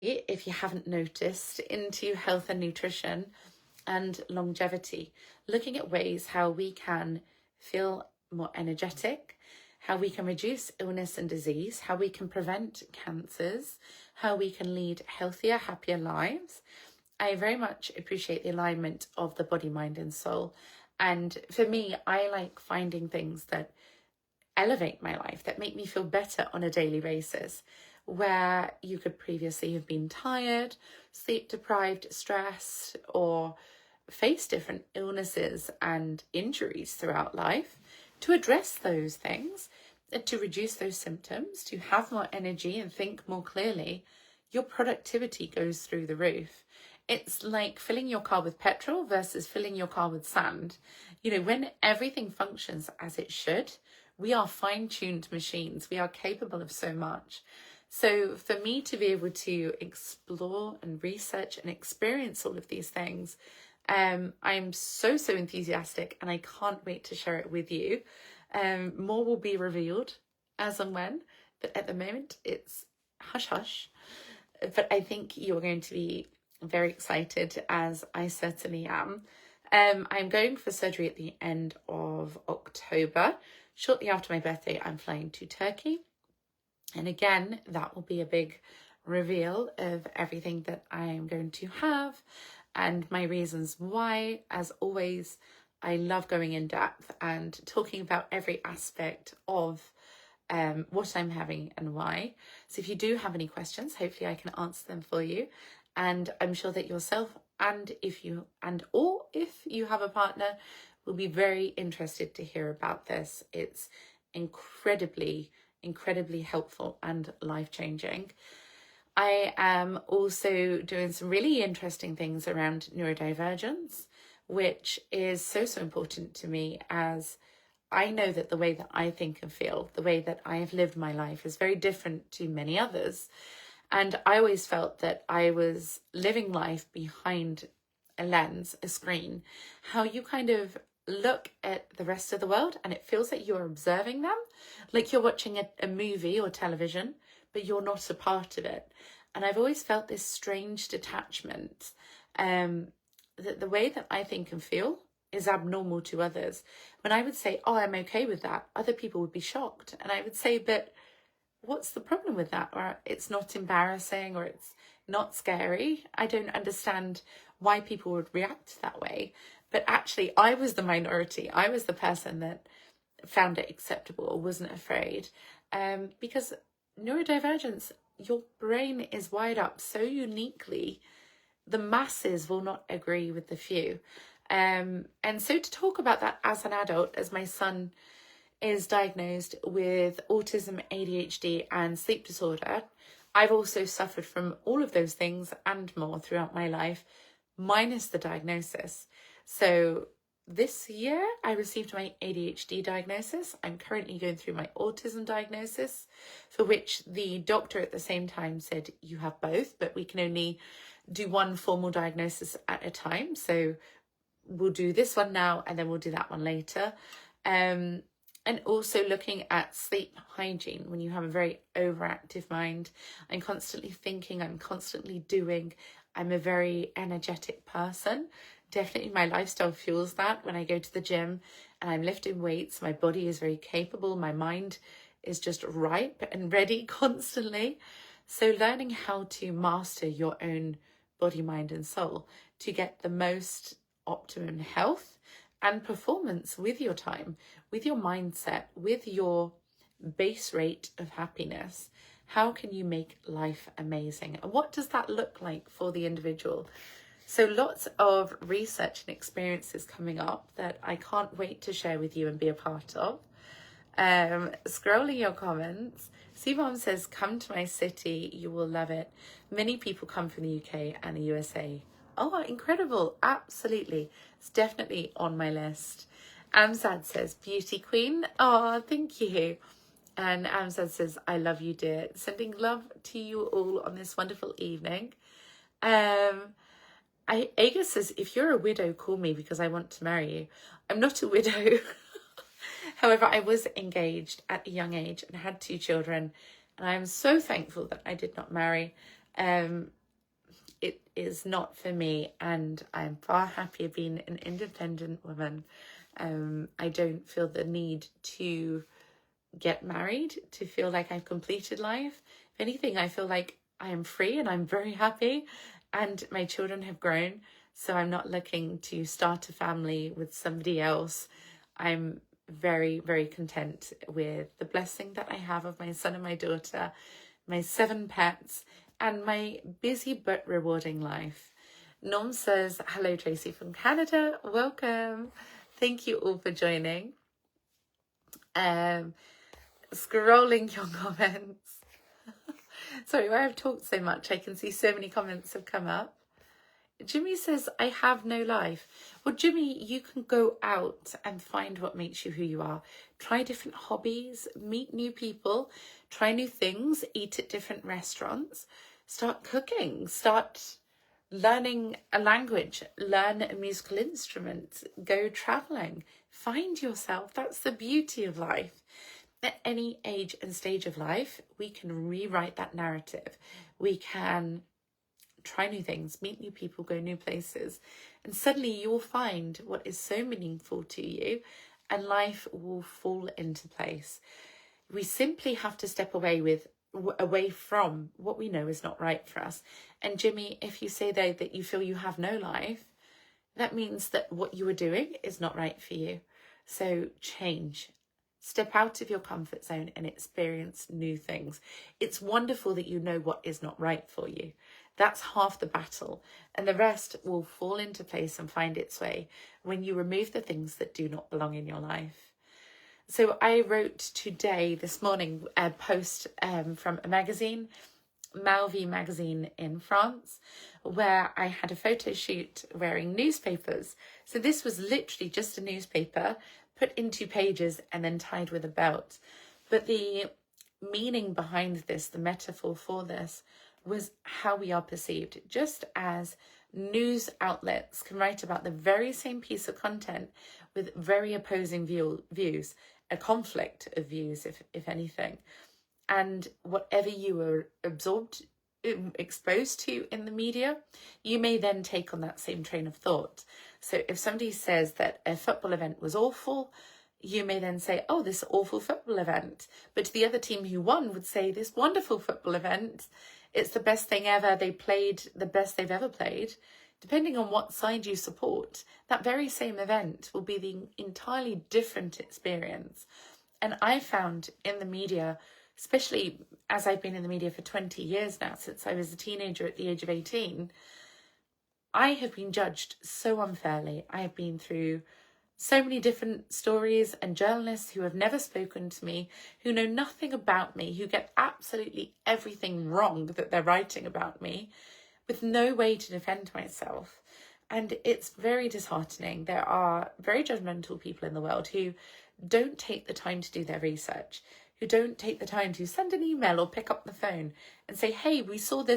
if you haven't noticed, into health and nutrition and longevity, looking at ways how we can feel more energetic, how we can reduce illness and disease, how we can prevent cancers, how we can lead healthier, happier lives. I very much appreciate the alignment of the body, mind, and soul. And for me, I like finding things that elevate my life, that make me feel better on a daily basis. Where you could previously have been tired, sleep deprived, stressed, or face different illnesses and injuries throughout life, to address those things, to reduce those symptoms, to have more energy and think more clearly, your productivity goes through the roof. It's like filling your car with petrol versus filling your car with sand. You know, when everything functions as it should, we are fine-tuned machines. We are capable of so much. So for me to be able to explore and research and experience all of these things, I'm so enthusiastic, and I can't wait to share it with you. More will be revealed as and when, but at the moment it's hush hush. But I think you're going to be very excited, as I certainly am. I'm going for surgery at the end of October. Shortly after my birthday, I'm flying to Turkey. And again, that will be a big reveal of everything that I am going to have and my reasons why. As always, I love going in depth and talking about every aspect of what I'm having and why. So if you do have any questions, hopefully I can answer them for you. And I'm sure that yourself, and if you have a partner, will be very interested to hear about this. It's incredibly helpful and life-changing. I am also doing some really interesting things around neurodivergence, which is so important to me, as I know that the way that I think and feel, the way that I have lived my life, is very different to many others. And I always felt that I was living life behind a lens, a screen, how you kind of look at the rest of the world and it feels like you're observing them, like you're watching a movie or television, but you're not a part of it. And I've always felt this strange detachment, that the way that I think and feel is abnormal to others. When I would say, oh, I'm okay with that, other people would be shocked. And I would say, but what's the problem with that? Or it's not embarrassing, or it's not scary. I don't understand why people would react that way. But actually, I was the minority. I was the person that found it acceptable or wasn't afraid. Because neurodivergence, your brain is wired up so uniquely, the masses will not agree with the few. And so to talk about that as an adult, as my son is diagnosed with autism, ADHD and sleep disorder, I've also suffered from all of those things and more throughout my life, minus the diagnosis. So this year I received my ADHD diagnosis. I'm currently going through my autism diagnosis, for which the doctor at the same time said, you have both, but we can only do one formal diagnosis at a time. So we'll do this one now and then we'll do that one later. And also looking at sleep hygiene. When you have a very overactive mind, I'm constantly thinking, I'm constantly doing, I'm a very energetic person. Definitely my lifestyle fuels that. When I go to the gym and I'm lifting weights, my body is very capable. My mind is just ripe and ready constantly. So learning how to master your own body, mind and soul to get the most optimum health and performance with your time, with your mindset, with your base rate of happiness. How can you make life amazing? And what does that look like for the individual? So lots of research and experiences coming up that I can't wait to share with you and be a part of. Scrolling your comments, Mom says, come to my city, you will love it. Many people come from the UK and the USA. Oh, incredible. Absolutely. It's definitely on my list. Amzad says, beauty queen. Oh, thank you. And Amzad says, I love you, dear. Sending love to you all on this wonderful evening. Aga says, if you're a widow, call me because I want to marry you. I'm not a widow. However, I was engaged at a young age and had 2 children. And I am so thankful that I did not marry. It is not for me, and I'm far happier being an independent woman. I don't feel the need to get married to feel like I've completed life. If anything, I feel like I am free and I'm very happy, and my children have grown, so I'm not looking to start a family with somebody else. I'm very, very content with the blessing that I have of my son and my daughter, my 7 pets, and my busy but rewarding life. Norm says, hello Tracy from Canada, welcome. Thank you all for joining. Scrolling your comments. Sorry, where I've talked so much, I can see so many comments have come up. Jimmy says, I have no life. Well, Jimmy, you can go out and find what makes you who you are. Try different hobbies, meet new people, try new things, eat at different restaurants, start cooking, start learning a language, learn a musical instrument, go traveling, find yourself. That's the beauty of life. At any age and stage of life, we can rewrite that narrative. We can try new things, meet new people, go new places, and suddenly you will find what is so meaningful to you, and life will fall into place. We simply have to step away from what we know is not right for us. And Jimmy, if you say though that you feel you have no life, that means that what you are doing is not right for you. So change. Step out of your comfort zone and experience new things. It's wonderful that you know what is not right for you. That's half the battle, and the rest will fall into place and find its way when you remove the things that do not belong in your life. So I wrote today, this morning, a post from a magazine, Malvi magazine in France, where I had a photo shoot wearing newspapers. So this was literally just a newspaper put into pages and then tied with a belt. But the meaning behind this, the metaphor for this, was how we are perceived. Just as news outlets can write about the very same piece of content with very opposing views, a conflict of views, if anything. And whatever you were exposed to in the media, you may then take on that same train of thought. So if somebody says that a football event was awful, you may then say, oh, this awful football event. But to the other team who won would say, this wonderful football event, it's the best thing ever. They played the best they've ever played. Depending on what side you support, that very same event will be the entirely different experience. And I found in the media, especially as I've been in the media for 20 years now, since I was a teenager at the age of 18, I have been judged so unfairly. I have been through so many different stories and journalists who have never spoken to me, who know nothing about me, who get absolutely everything wrong that they're writing about me, with no way to defend myself. And it's very disheartening. There are very judgmental people in the world who don't take the time to do their research, who don't take the time to send an email or pick up the phone and say, hey, we saw this